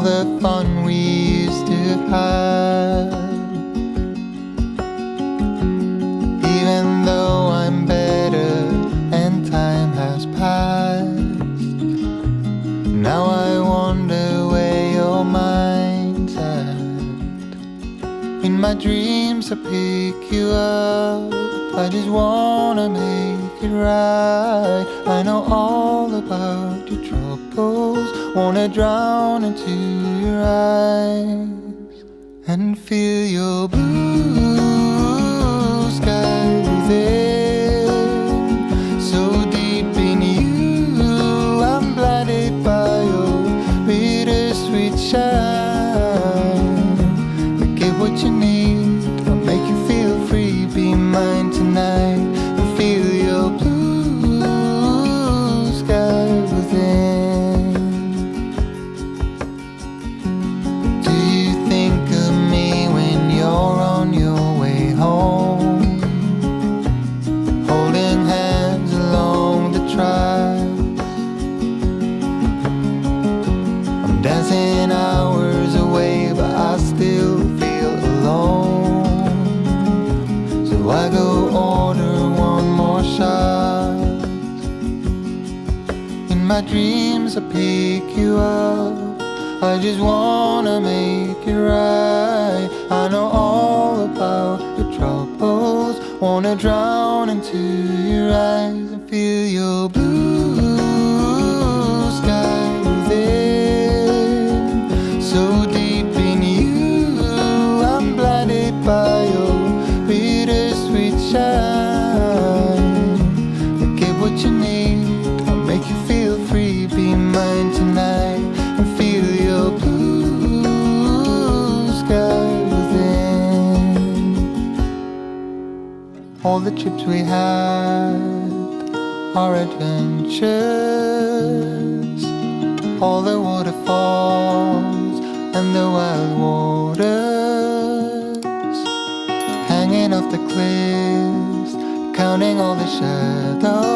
the fun we used to have. Even though I'm better and time has passed, now I wonder where your mind's at. In my dreams I pick you up, I just wanna make it right. I know all about your troubles, wanna drown into your eyes and feel your blue sky within. So deep in you, I'm blinded by your bittersweet shine. But get what you need, I'll make you feel free. Be mine tonight and feel your blue sky within. Do you think of me when you're on your way home, holding hands along the tracks? I'm dancing hours away, but I still feel alone. So I go order one more shot. In my dreams I pick you up, I just wanna make it right. I know all about your troubles, wanna drown into your eyes and feel your blue sky within. So deep in you, I'm blinded by your bittersweet shine. But get what you need, I'll make you feel free. Be mine tonight and feel your blue sky within. All the trips we had, our adventures, all the waterfalls and the wild waters, hanging off the cliffs, counting all the shadows.